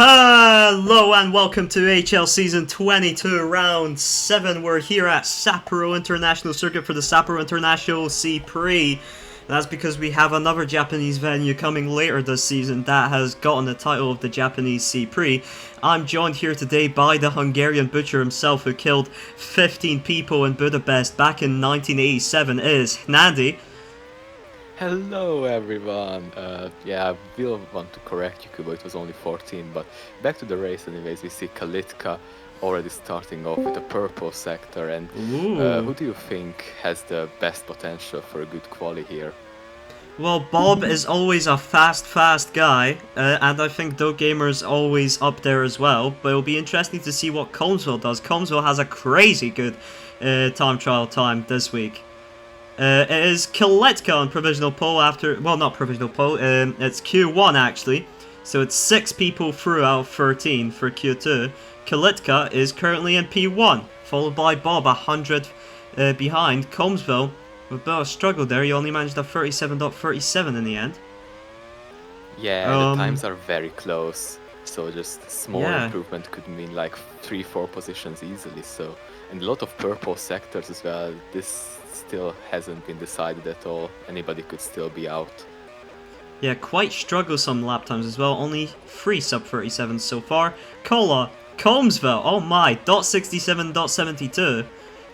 Hello and welcome to HL Season 22, Round 7. We're here at Sapporo International Circuit for the Sapporo International C-Prix. That's because we have another Japanese venue coming later this season that has gotten the title of the Japanese C-Prix. I'm joined here today by the Hungarian butcher himself who killed 15 people in Budapest back in 1987. It is Nandi. Hello everyone! Yeah, I will want to correct you, Kubo, it was only 14, but back to the race anyways, we see Kalitka already starting off with a purple sector, and who do you think has the best potential for a good quali here? Well, Bob is always a fast guy, and I think DoGamer's always up there as well, but it'll be interesting to see what Colmesville does. Colmesville has a crazy good time trial time this week. It is Kalitka on provisional pole after, well, not provisional pole, it's Q1 actually, so it's 6 people through out of 13 for Q2. Kalitka is currently in P1, followed by Bob 100 behind. Colmesville, with a bit of a struggle there, he only managed a 37.37 in the end. Yeah, the times are very close, so just small improvement could mean like 3-4 positions easily, so, and a lot of purple sectors as well. This still hasn't been decided at all. Anybody could still be out. Yeah, quite strugglesome lap times as well. Only 3 sub 37s so far. Colmesville, oh my, .67.72.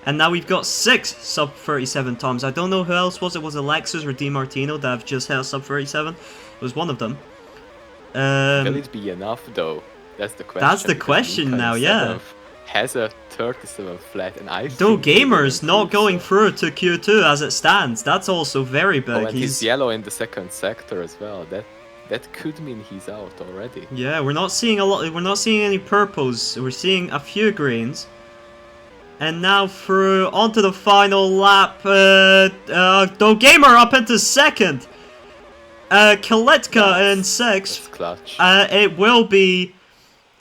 And now we've got 6 sub 37 times. I don't know who else was. It was Alexis or DiMartino that have just held sub 37. It was one of them. Will it be enough though? That's the question. That's the question now, yeah. Has a 37 flat, and I DoGamer's not going through to Q2 as it stands. That's also very big. Oh, and he's yellow in the second sector as well. That could mean he's out already. Yeah, we're not seeing a lot. We're not seeing any purples. We're seeing a few greens. And now through onto the final lap. DoGamer up into second. Kalitka in 6th. Clutch. It will be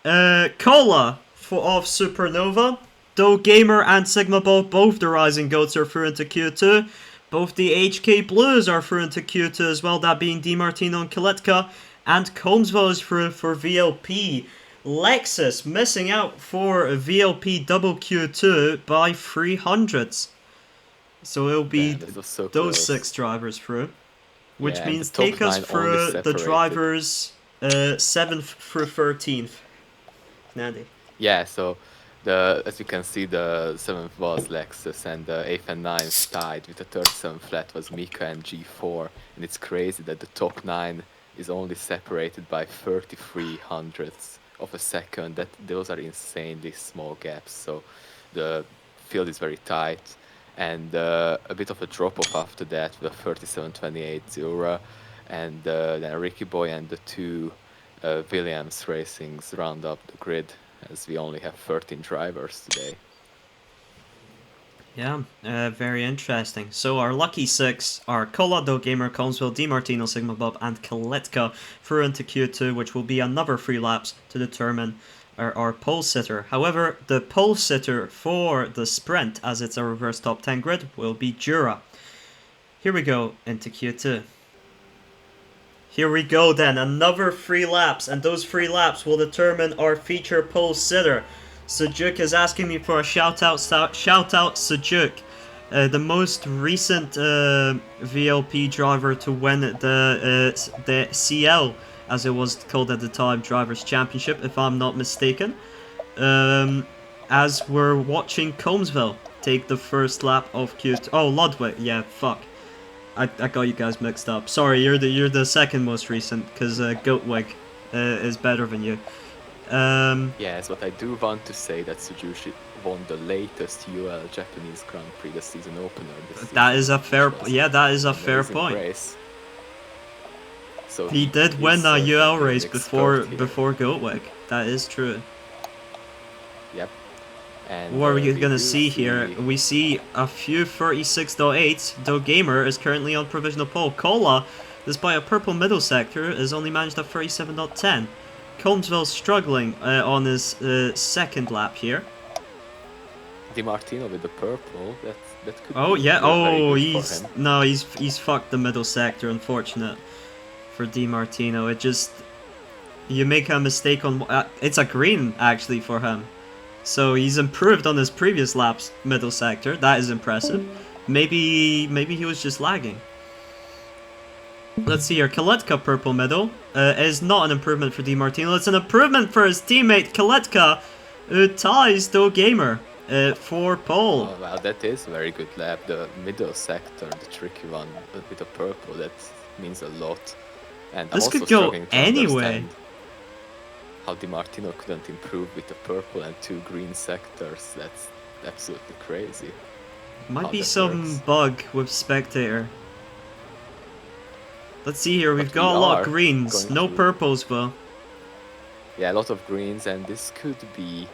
Kola of Supernova. DoGamer and Sigma both the Rising Goats are through into Q2. Both the HK Blues are through into Q2 as well, that being DiMartino and Kalitka. And Colmesville is through for VLP. Lexus missing out for VLP double Q2 by 300s. So it'll be those 6 drivers through. Which means take us through the drivers 7th through 13th. Nandi. Yeah, so as you can see, the 7th was Lexus, and the 8th and 9th tied with the 37 flat was Mika and G4. And it's crazy that the top 9 is only separated by 33 hundredths of a second. Those are insanely small gaps. So the field is very tight, and a bit of a drop off after that with a 37.28 Zura, and then Ricky Boy and the 2 Williams Racings round up the grid, as we only have 13 drivers today. Yeah, very interesting. So our lucky 6 are Kola, DoGamer, Colmesville, DiMartino, Sigma Bob, and Kalitka through into Q2, which will be another 3 laps to determine our pole sitter. However, the pole sitter for the sprint, as it's a reverse top 10 grid, will be Jura. Here we go into Q2. Here we go then, another 3 laps, and those 3 laps will determine our feature pole sitter. Sujuk is asking me for a shout out Sujuk, the most recent VLP driver to win the CL, as it was called at the time, Drivers' Championship, if I'm not mistaken. As we're watching Colmesville take the first lap of Q2. Oh, Ludwig, yeah, fuck. I got you guys mixed up. Sorry, you're the second most recent, because Goatwig is better than you. Yes, but I do want to say that Suzuki won the latest UL Japanese Grand Prix, the season opener. That is a fair, that is a fair point. Race. So he did win a UL race before Goatwig. That is true. Yep. And what are we gonna see here? We see a few 36.8s. DoGamer is currently on provisional pole. Kola, despite a purple middle sector, has only managed a 37.10. Colmesville struggling on his second lap here. DiMartino with the purple. That could. Oh be yeah. Oh, he's fucked the middle sector. Unfortunate for DiMartino. It just You make a mistake on... it's a green, actually, for him. So he's improved on his previous lap's middle sector. That is impressive. Maybe he was just lagging. Let's see here. Kaletka purple middle is not an improvement for DiMartino. It's an improvement for his teammate Kaletka, who ties Do Gamer for pole. Oh, wow, that is a very good lap. The middle sector, the tricky one with the purple, that means a lot. And This I'm could also go struggling to anyway. understand how DiMartino couldn't improve with the purple and 2 green sectors. That's absolutely crazy. Might how be that some works. bug with Spectator. Let's see here. We've But got we a lot are of greens. going No to- purples, though. Yeah, a lot of greens, and this could be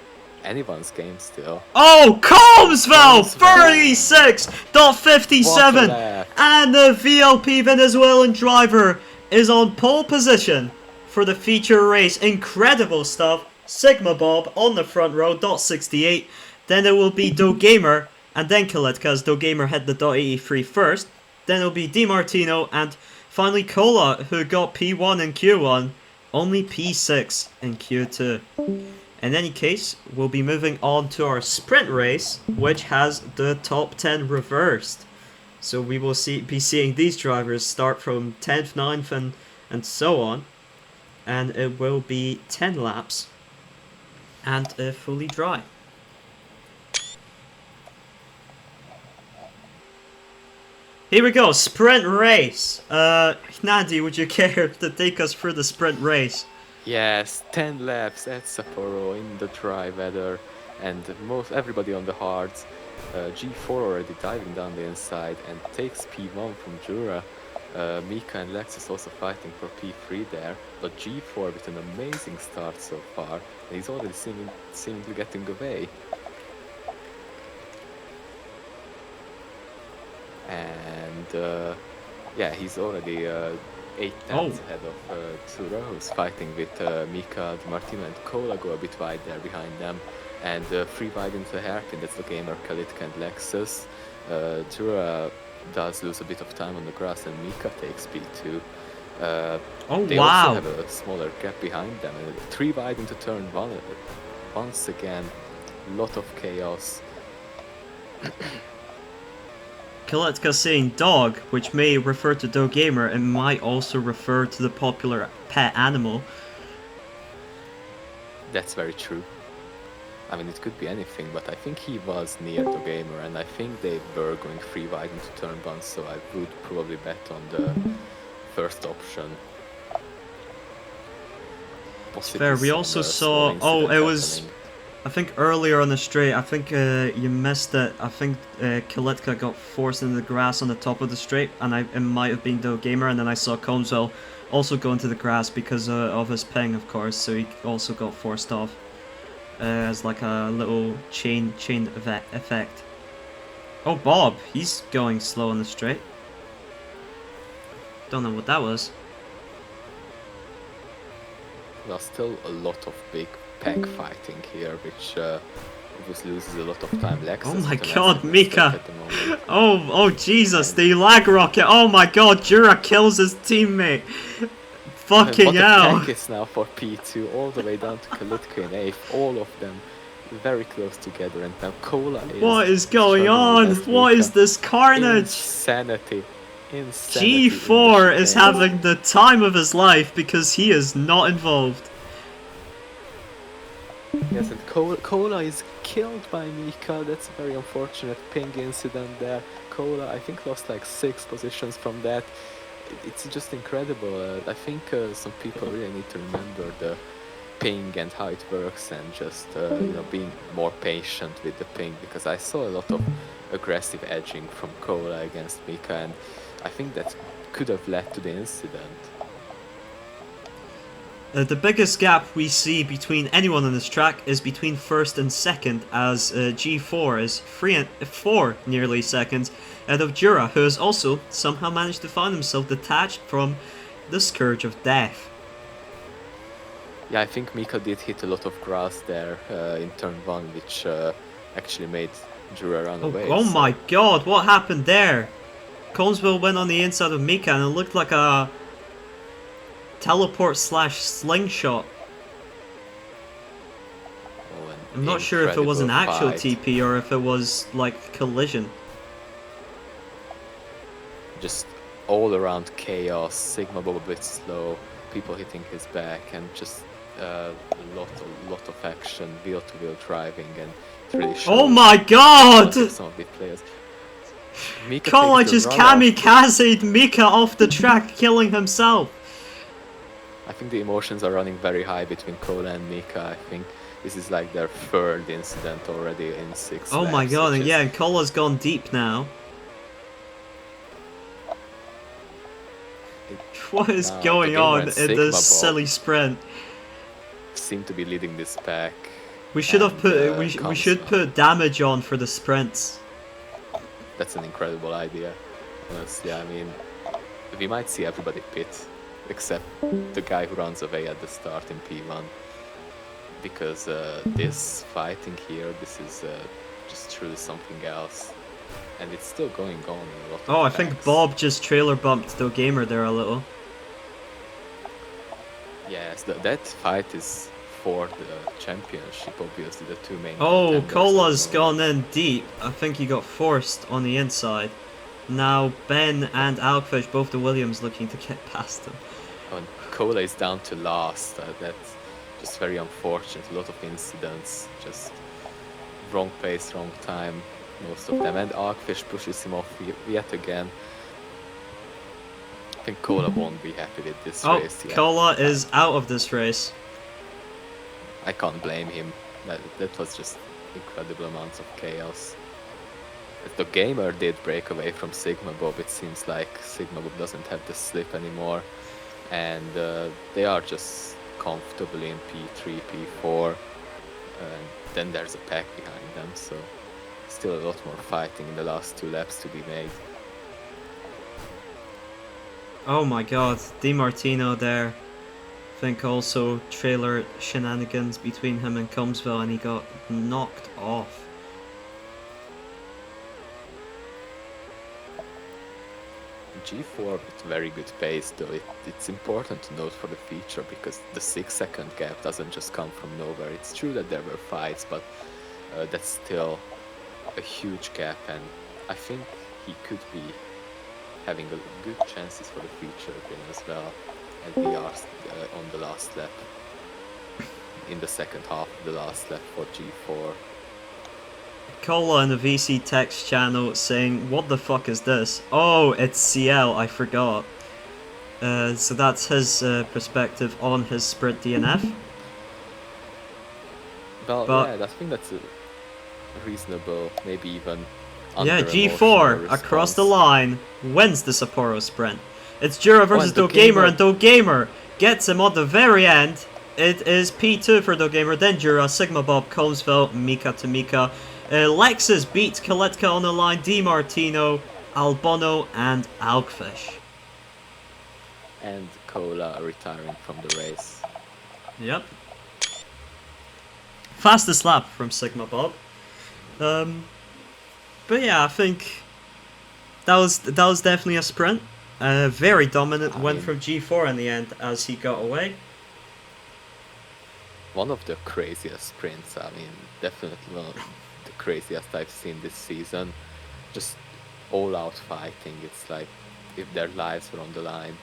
anyone's game still. Oh, Colmsville! Colmsville. 36.57! What a lap. And the VLP Venezuelan driver is on pole position for the feature race. Incredible stuff. Sigma Bob on the front row, .68. Then it will be Do Gamer and then Kaletka, as Do Gamer had the .83 first. Then it'll be DiMartino and finally Cola, who got P1 in Q1, only P6 in Q2. In any case, we'll be moving on to our sprint race, which has the top 10 reversed. So we will be seeing these drivers start from 10th, 9th, and so on. And it will be 10 laps and fully dry. Here we go, sprint race. Nandi, would you care to take us through the sprint race? Yes, 10 laps at Sapporo in the dry weather, and everybody on the hards. G4 already diving down the inside and takes P1 from Jura. Mika and Lexus also fighting for P3 there, but G4 with an amazing start so far, and he's already seemingly getting away. And yeah, he's already 8 tenths ahead of Tsura, who's fighting with Mika, DiMartino and Cola go a bit wide there behind them. And 3 wide into the hairpin, that's the gamer Kalitka and Lexus. Tsura does lose a bit of time on the grass and Mika takes P2. They also have a smaller gap behind them. And 3 wide into turn 1. Once again, a lot of chaos. Kaletka saying dog, which may refer to Do Gamer, and might also refer to the popular pet animal. That's very true. I mean, it could be anything, but I think he was near Do Gamer, and I think they were going 3 wide into turn 1, so I would probably bet on the first option. Fair. We also saw. Oh, it was. Happening. I think earlier on the straight, I think you missed it. I think Kaletka got forced into the grass on the top of the straight, and it might have been Do Gamer, and then I saw Colmsville also go into the grass because of his ping, of course, so he also got forced off as like a little chain effect. Oh, Bob, he's going slow on the straight. Don't know what that was. Well, still a lot of big pack fighting here, which obviously loses a lot of time. Lexus, oh my god, Mika! Oh Jesus, the lag rocket! Oh my god, Jura kills his teammate! Fucking hell! The pack is now for P2, all the way down to Kalitka in 8th, all of them very close together, and now Cola is... What is going on? What is this carnage? Insanity. G4 is having the time of his life because he is not involved. Yes, and Cola is killed by Mika. That's a very unfortunate ping incident there. Cola, I think, lost like 6 positions from that. It's just incredible. I think some people really need to remember the ping and how it works, and just you know, being more patient with the ping, because I saw a lot of aggressive edging from Cola against Mika, and I think that could have led to the incident. The biggest gap we see between anyone on this track is between first and second, as G4 is 4 nearly seconds ahead of Jura, who has also somehow managed to find himself detached from the scourge of death. Yeah, I think Mika did hit a lot of grass there in turn 1, which actually made Jura run away. Oh my god, what happened there? Colmsville went on the inside of Mika and it looked like a teleport slash slingshot. Oh, an I'm not sure if it was an incredible actual fight. TP or if it was like collision. Just all around chaos, Sigma Bob a bit slow, people hitting his back, and just a lot of action, wheel-to-wheel driving, and it really shows Oh my god! some of the players. Mika Kola takes the just run-off. kamikazed Mika off the track, killing himself. I think the emotions are running very high between Kola and Mika. I think this is like their third incident already in 6 Oh laps. my god, which and is- yeah, and Kola's gone deep now. What is Now, going the gamer on and in Sigma this Bob silly sprint? seem to be leading this pack. We should have and, put we should Kansma. put damage on for the sprints. That's an incredible idea. Honestly, I mean, we might see everybody pit except the guy who runs away at the start in P1. Because this fighting here, this is just truly something else. And it's still going on in a lot of Oh, I think packs. Bob just trailer bumped the gamer there a little. Yes, that fight is for the championship, obviously, the two main Oh, contenders at the Kola's moment. gone in deep. I think he got forced on the inside. Now Ben and Alkfish, both the Williams, looking to get past him. And Cola is down to last. That's just very unfortunate. A lot of incidents, just wrong pace, wrong time, most of them. And Arkfish pushes him off yet again. I think Cola won't be happy with this Oh, race yet. Kola is out of this race. I can't blame him. That was just incredible amounts of chaos. If the gamer did break away from Sigma Bob, it seems like Sigma Bob doesn't have the slip anymore. And they are just comfortably in P3, P4. And then there's a pack behind them, so still a lot more fighting in the last 2 laps to be made. Oh my god, DiMartino there. I think also trailer shenanigans between him and Combsville, and he got knocked off. G4 with very good pace, though it's important to note for the feature because the 6-second gap doesn't just come from nowhere. It's true that there were fights, but that's still a huge gap, and I think he could be having good chances for the feature again as well. And we are on the last lap, in the second half of the last lap for G4. Kola in the VC text channel saying, "What the fuck is this? Oh, it's CL, I forgot." So that's his perspective on his sprint DNF. Well, But- yeah, I think that's a reasonable, maybe even Yeah, under-emotional G4 across the response. line wins the Sapporo sprint. It's Jura versus and the Dogamer, Gamer- and Dogamer gets him at the very end. It is P2 for Dogamer, then Jura, Sigma Bob, Combsville, Mika to Mika. Lexus beats Kaletka on the line, DiMartino, Albono, and Alkfish. And Cola retiring from the race. Yep. Fastest lap from Sigma Bob. But yeah, I think that was definitely a sprint. Very dominant win mean- from G4 in the end as he got away. One of the craziest sprints, I mean, definitely one of the craziest I've seen this season. Just all out fighting. It's like if their lives were on the line.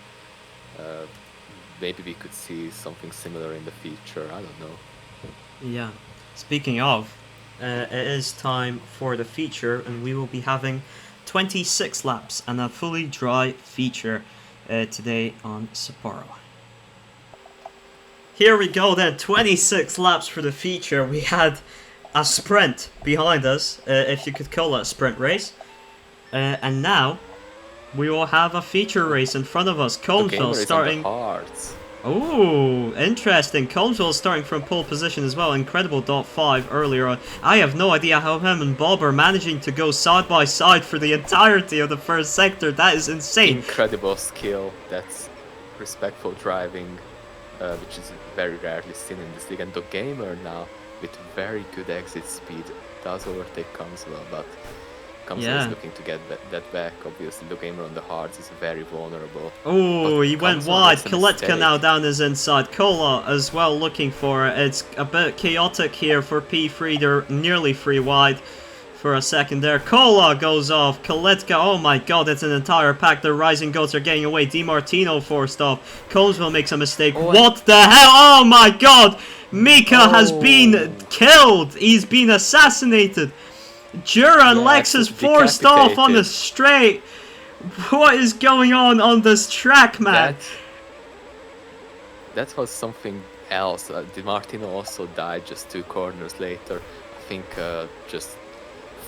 Maybe we could see something similar in the future, I don't know. Yeah. Speaking of, it is time for the feature, and we will be having 26 laps and a fully dry feature today on Sapporo. Here we go then, 26 laps for the feature. We had a sprint behind us, if you could call it a sprint race. And now, we will have a feature race in front of us. The gamer Combsville is starting... on the hearts. Oh, interesting. Combsville starting from pole position as well. Incredible .5 earlier on. I have no idea how him and Bob are managing to go side by side for the entirety of the first sector. That is insane. Incredible skill. That's respectful driving, which is very rarely seen in this league. And the gamer now, with very good exit speed, does overtake Combsville, but Kamsa is looking to get that back. Obviously, the gamer on the hards is very vulnerable. Oh, he went wide. Kaletka mistake. now down his inside. Kola as well looking for it. It's a bit chaotic here for P3. They're nearly free wide for a second there. Kola goes off. Kaletka, oh my god, it's an entire pack. The Rising Goats are getting away. DiMartino forced off. Colesville makes a mistake. Oh, what the hell? Oh my god! Mika has been killed. He's been assassinated. Jura and Lexus forced off on the straight. What is going on this track, man? That was something else. DiMartino also died just 2 corners later. I think just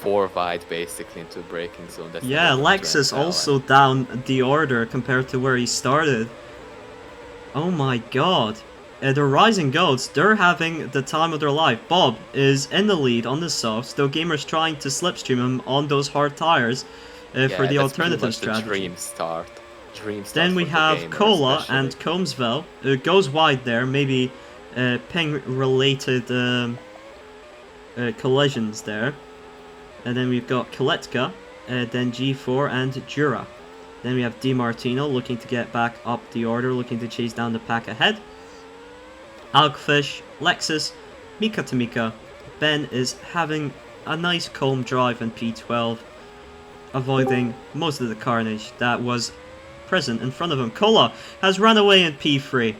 4 wide basically into a braking zone. That's yeah, Lexus also down the order compared to where he started. Oh my god. The Rising Goats, they're having the time of their life. Bob is in the lead on the softs, though Gamer's trying to slipstream him on those hard tires for the alternative strategy. Dream start. Then we have Kola and Combsville, who goes wide there, maybe ping-related collisions there. And then we've got Kaletka, then G4 and Jura. Then we have DiMartino looking to get back up the order, looking to chase down the pack ahead. Alkfish, Lexus, Mika to Mika. Ben is having a nice calm drive in P12, avoiding most of the carnage that was present in front of him. Kola has run away in P3.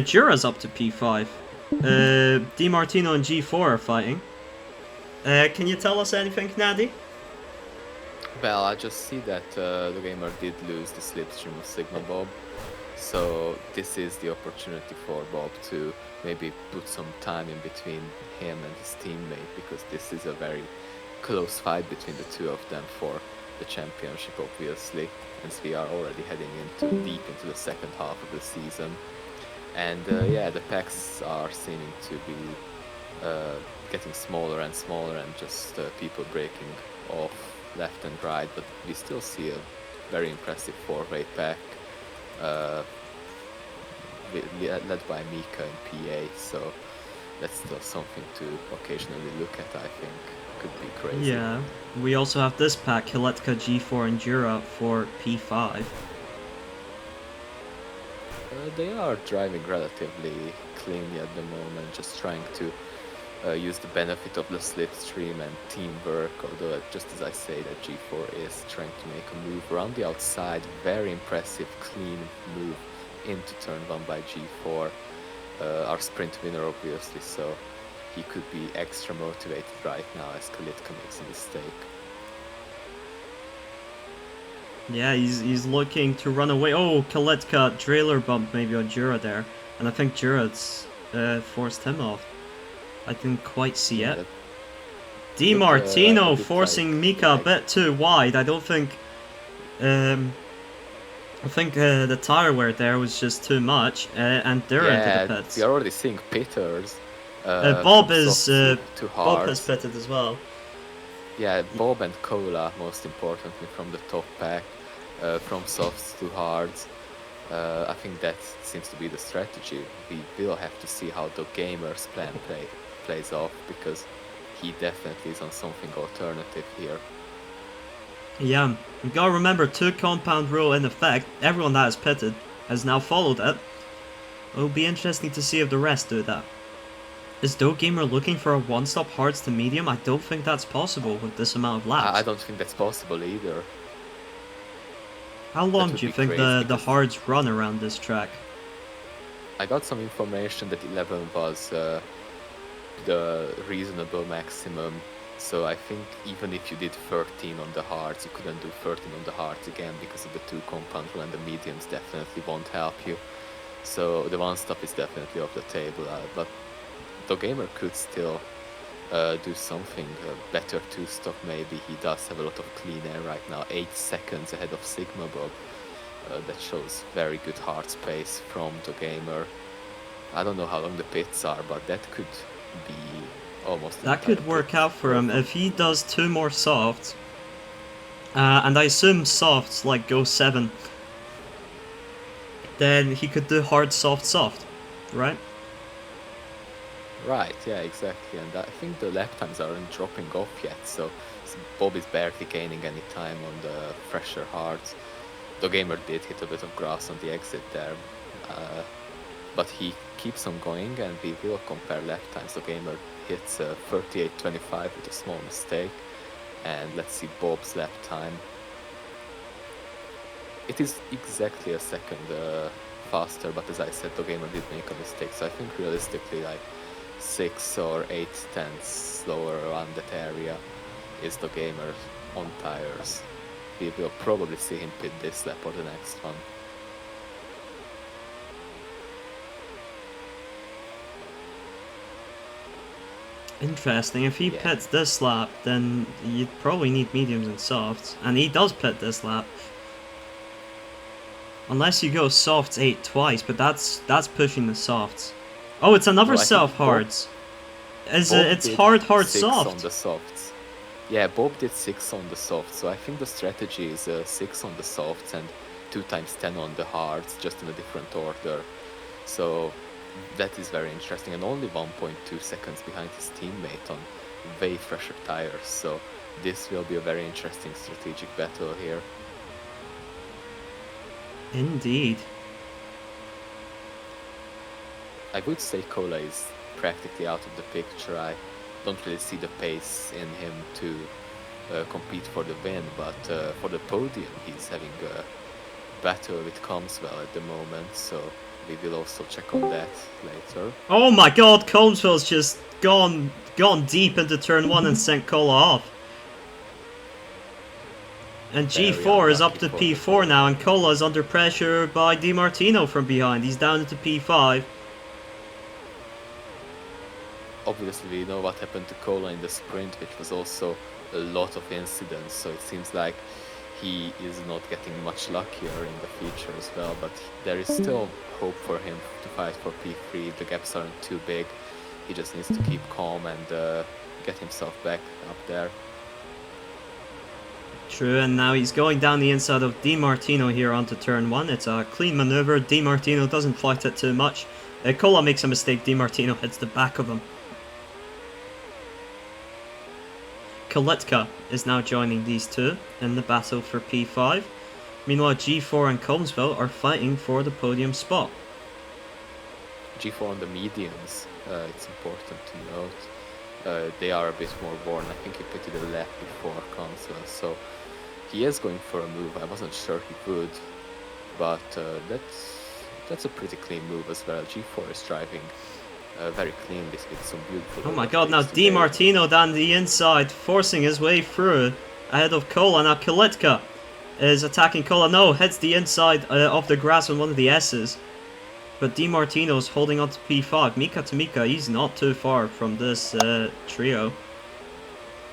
Jura's up to P5. DiMartino and G4 are fighting. Can you tell us anything, Knaddy? Well, I just see that the gamer did lose the slipstream of Sigma Bob. So this is the opportunity for Bob to maybe put some time in between him and his teammate, because this is a very close fight between the two of them for the championship, obviously, as we are already heading deep into the second half of the season. And yeah, the packs are seeming to be getting smaller and smaller, and just people breaking off left and right, but we still see a very impressive 4-way pack. Led by Mika and PA, so that's still something to occasionally look at. I think could be crazy. Yeah, we also have this pack, Kaletka, G4 and Jura for P5. They are driving relatively cleanly at the moment, just trying to use the benefit of the slipstream and teamwork, although just as I say that G4 is trying to make a move around the outside. Very impressive clean move into turn 1 by G4, our sprint winner obviously, so he could be extra motivated right now as Kaletka makes a mistake. Yeah, he's looking to run away. Oh, Kaletka trailer bump maybe on Jura there, and I think Jura's forced him off. I didn't quite see it. DiMartino forcing Mika a bit too wide. I don't think the tire wear there was just too much, and they're into the pits. We are already seeing pitters. Bob has pitted as well. Yeah, Bob and Kola, most importantly, from the top pack, from softs to hards. I think that seems to be the strategy. We will have to see how the gamer's plan plays off, because he definitely is on something alternative here. Yeah, you gotta remember, 2 compound rule in effect. Everyone that has pitted has now followed it. It'll be interesting to see if the rest do that. Is DoGamer looking for a one-stop hards to medium? I don't think that's possible with this amount of laps. I don't think that's possible either. How long do you think the hards run around this track? I got some information that 11 was the reasonable maximum. So I think even if you did 13 on the hards, you couldn't do 13 on the hards again because of the 2 compound rule, and the mediums definitely won't help you. So the one stop is definitely off the table, but the gamer could still do something, a better 2-stop maybe. He does have a lot of clean air right now, 8 seconds ahead of Sigma Bob. That shows very good hard space from the gamer. I don't know how long the pits are, but that could be almost... That could work out for him if he does 2 more softs. And I assume softs like go 7. Then he could do hard, soft, soft, right? Right, yeah, exactly. And I think the lap times aren't dropping off yet, so Bob is barely gaining any time on the fresher hards. The gamer did hit a bit of grass on the exit there, uh, but he keeps on going, and we will compare lap times. The gamer hits 38.25 with a small mistake, and let's see Bob's lap time. It is exactly a second faster, but as I said, the gamer did make a mistake, so I think realistically, like 6 or 8 tenths slower around that area is the gamer on tires. We will probably see him pit this lap or the next one. Interesting. If he Yeah. pits this lap, then you'd probably need mediums and softs. And he does pit this lap. Unless you go softs 8 twice, but that's pushing the softs. Oh, it's another No, I think self hards. Bob It's did hard 6 soft. on the softs. Yeah, Bob did 6 on the softs, so I think the strategy is 6 on the softs and 2 times 10 on the hards, just in a different order. So that is very interesting, and only 1.2 seconds behind his teammate on way fresher tires. So this will be a very interesting strategic battle here. Indeed. I would say Cola is practically out of the picture. I don't really see the pace in him to compete for the win, but for the podium he's having a battle with Comswell at the moment, so we will also check on that later. Oh my god, Colmsville's just gone deep into turn 1 and sent Cola off. And G4 is up to P4 now, and Cola is under pressure by DiMartino from behind. He's down into P5. Obviously we know what happened to Cola in the sprint, which was also a lot of incidents, so it seems like he is not getting much luckier in the future as well, but there is still hope for him to fight for P3. The gaps aren't too big. He just needs to keep calm and get himself back up there. True, and now he's going down the inside of DiMartino here onto turn 1. It's a clean maneuver. DiMartino doesn't fight it too much. Cola makes a mistake. DiMartino hits the back of him. Kalitka is now joining these two in the battle for P5. Meanwhile, G4 and Colmsville are fighting for the podium spot. G4 on the mediums, it's important to note. They are a bit more worn. I think he pitted a lap before Colmsville, so he is going for a move. I wasn't sure he would, but that's a pretty clean move as well. G4 is driving very clean with some beautiful... Oh my god, now DiMartino down the inside, forcing his way through ahead of Cola. Now Kalitka is attacking Cola. No, hits the inside of the grass on one of the S's. But DiMartino's holding on to P5. Mika to Mika, he's not too far from this trio.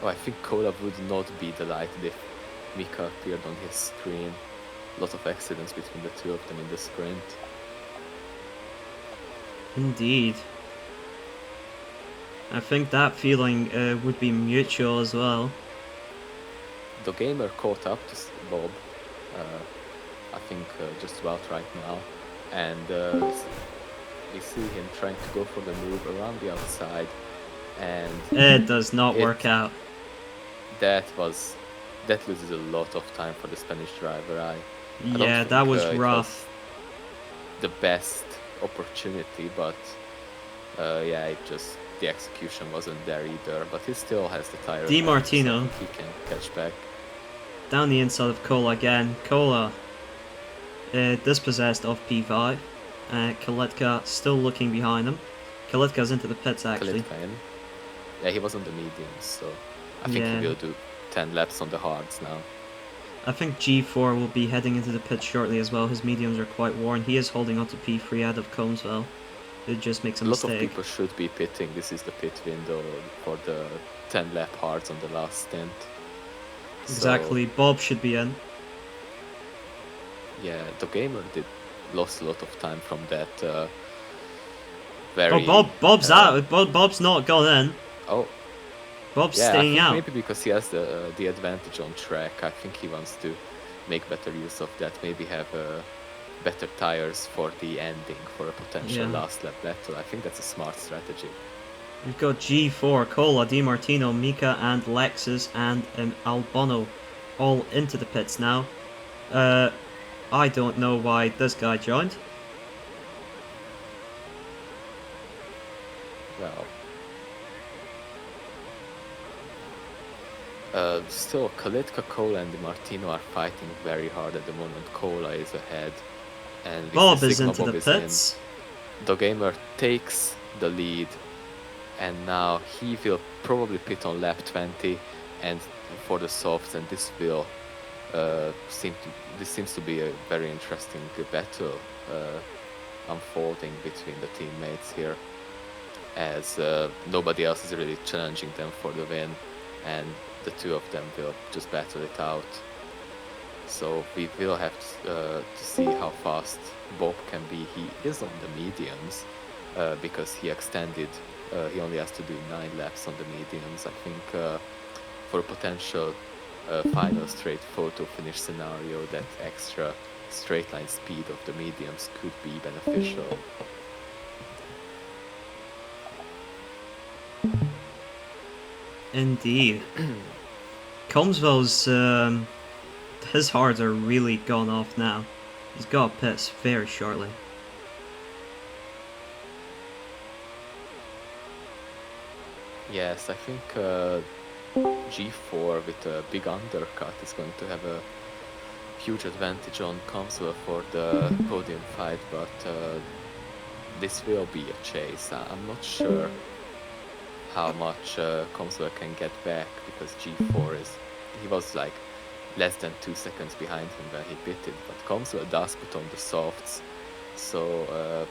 Oh, I think Cola would not be delighted if Mika appeared on his screen. A lot of accidents between the two of them in the sprint. Indeed. I think that feeling would be mutual as well. The gamer caught up to Bob, I think just about right now, and we see him trying to go for the move around the outside, and it does not work out. That loses a lot of time for the Spanish driver. I yeah, that was rough. The best opportunity, but yeah, the execution wasn't there either, but he still has the tire. DiMartino. So he can catch back. Down the inside of Cola again. Cola dispossessed of P5. Kalitka still looking behind him. Kalitka's into the pits actually. Yeah, he was on the mediums, so I think he will do 10 laps on the hards now. I think G4 will be heading into the pits shortly as well. His mediums are quite worn. He is holding on to P3 out of Colmsville. It just makes a mistake. A lot of people should be pitting. This is the pit window for the 10 lap hards on the last stint. Exactly. So, Bob should be in. Yeah, the gamer lost a lot of time from that very... Oh, Bob's out. Bob's not gone in. Oh. Bob's staying out. Maybe because he has the advantage on track. I think he wants to make better use of that. Maybe have better tires for the ending, for a potential last lap battle. I think that's a smart strategy. We've got G4, Cola, DiMartino, Mika, and Lexus, and Albano all into the pits now. I don't know why this guy joined. Well, still, Kalitka, Cola, and DiMartino are fighting very hard at the moment. Cola is ahead, and we Bob see is Sigma into Bob the is in. pits. The gamer takes the lead, and now he will probably pit on lap 20 and for the softs, and this will seems to be a very interesting battle unfolding between the teammates here, as nobody else is really challenging them for the win, and the two of them will just battle it out. So we will have to see how fast Bob can be. He is on the mediums because he extended. He only has to do 9 laps on the mediums. I think for a potential final straight photo finish scenario, that extra straight line speed of the mediums could be beneficial. Indeed. Colmsville's his hards are really gone off now. He's got pits very shortly. Yes, I think G4 with a big undercut is going to have a huge advantage on Comswell for the podium fight, but this will be a chase. I'm not sure how much Comswell can get back, because G4 he was like less than 2 seconds behind him when he pitted, but Comswell does put on the softs, so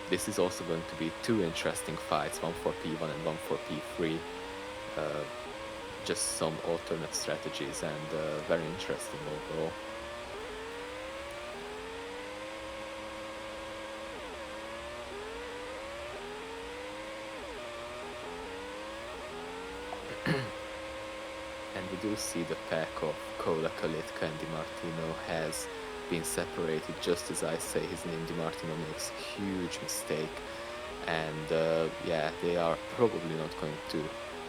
this is also going to be 2 interesting fights, one for P1 and one for P3. Just some alternate strategies, and very interesting overall. And we do see the pack of Cola, Kalitka, and DiMartino has been separated. Just as I say his name, DiMartino makes a huge mistake, and yeah, they are probably not going to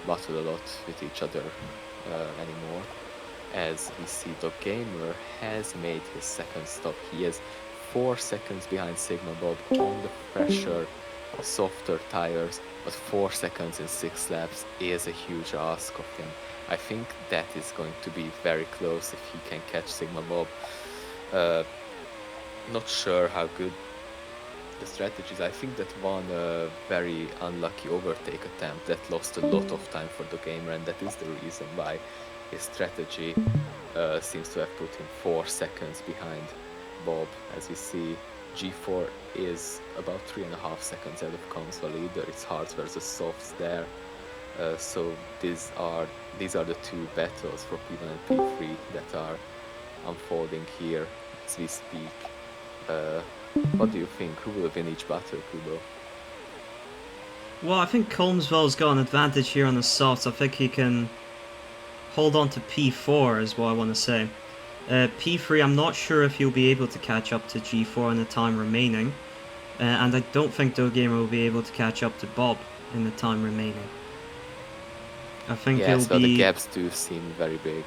battle a lot with each other anymore. As we see, the gamer has made his second stop. He is 4 seconds behind Sigma Bob on the fresher, softer tires, but 4 seconds in 6 laps is a huge ask of him. I think that is going to be very close if he can catch Sigma Bob. Not sure how good the strategies. I think that one very unlucky overtake attempt that lost a lot of time for the gamer, and that is the reason why his strategy seems to have put him 4 seconds behind Bob. As we see, G4 is about 3.5 seconds out of console leader. It's hards versus softs there. So these are the 2 battles for P1 and P3 that are unfolding here as we speak. What do you think? Who will win each battle, Kubo? Well, I think Colmsville's got an advantage here on the softs. I think he can hold on to P4 is what I want to say. P3, I'm not sure if he'll be able to catch up to G4 in the time remaining. And I don't think DoGamer will be able to catch up to Bob in the time remaining. I think yeah, he'll so be... the gaps do seem very big.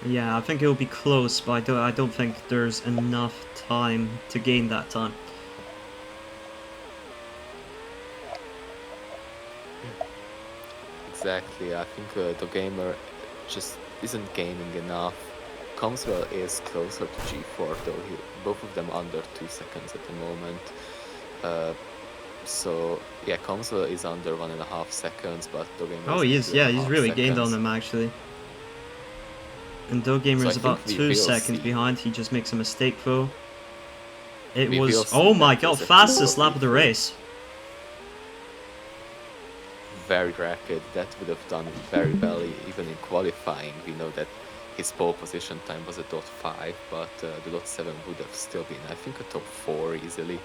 Yeah, I think it'll be close, but I don't think there's enough time to gain that time. Exactly, I think the gamer just isn't gaining enough. Comswell is closer to G4, though both of them under 2 seconds at the moment. So yeah, Comswell is under 1.5 seconds, but the gamer Oh, is he is. Yeah, he's really gained on seconds. him actually. And DoGamer So is I about think we 2 will seconds see. behind. He just makes a mistake though. It We will was... see Oh my god, battles at fastest P4, lap of the P3. race. Very rapid. That would have done very well even in qualifying. We know that his pole position time was a .5, but the .7 would have still been, I think, a top 4 easily.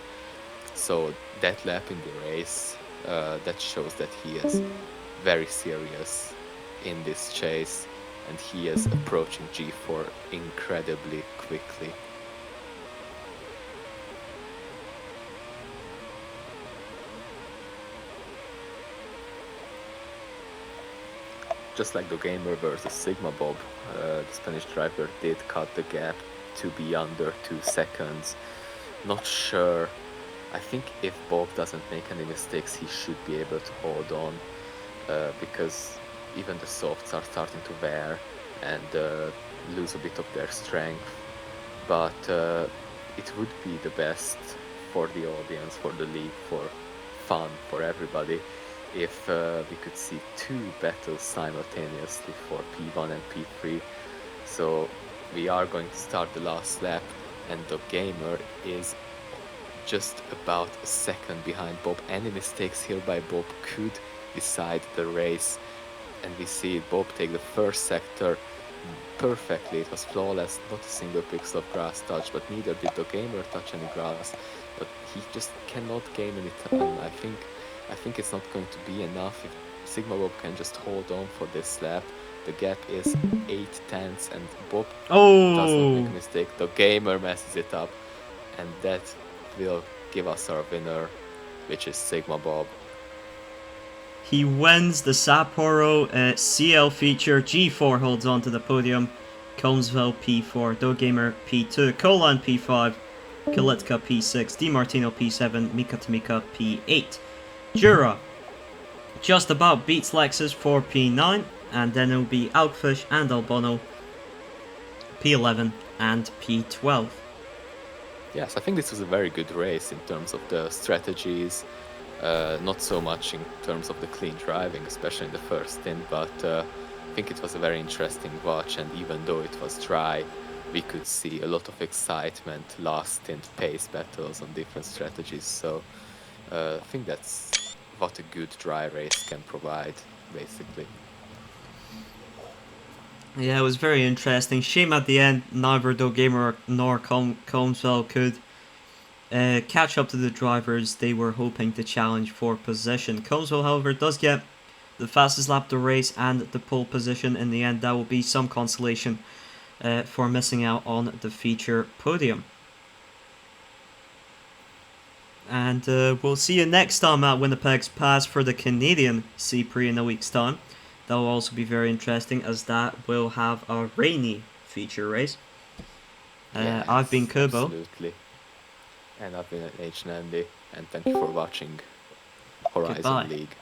So that lap in the race, that shows that he is very serious in this chase, and he is approaching G4 incredibly quickly. just like the Gamer versus Sigma Bob, the Spanish driver did cut the gap to be under 2 seconds. Not sure. I think if Bob doesn't make any mistakes, he should be able to hold on, because even the softs are starting to wear and lose a bit of their strength. But it would be the best for the audience, for the league, for fun, for everybody, if we could see 2 battles simultaneously for P1 and P3. So we are going to start the last lap, and the Gamer is just about a second behind Bob. Any mistakes here by Bob could decide the race, and we see Bob take the first sector perfectly. It was flawless, not a single pixel of grass touch, but neither did the Gamer touch any grass. But he just cannot gain any time. I think it's not going to be enough if Sigma Bob can just hold on for this lap. The gap is 8 tenths, and Bob does not make a mistake. The Gamer messes it up, and that will give us our winner, which is Sigma Bob. He wins the Sapporo CL feature. G4 holds on to the podium. Colmesville P4, DoGamer P2, Kolan P5, Kalitka P6, DiMartino P7, Mika Tamika P8. Jura just about beats Lexus for P9, and then it will be Outfish and Albano P11 and P12. Yes, I think this was a very good race in terms of the strategies, not so much in terms of the clean driving, especially in the first stint, but I think it was a very interesting watch, and even though it was dry, we could see a lot of excitement, last stint pace battles on different strategies, so I think that's what a good dry race can provide, basically. Yeah, it was very interesting. Shame at the end, neither DoGamer nor Colmesville could catch up to the drivers they were hoping to challenge for position. Colmesville, however, does get the fastest lap of the race and the pole position in the end. That will be some consolation for missing out on the feature podium. And we'll see you next time at Winnipeg's Pass for the Canadian C-Prix in a week's time. That will also be very interesting, as that will have a rainy feature race. Yes, I've been Kubo. Absolutely. And I've been H. Nandy, and thank you for watching Horizon Goodbye. League.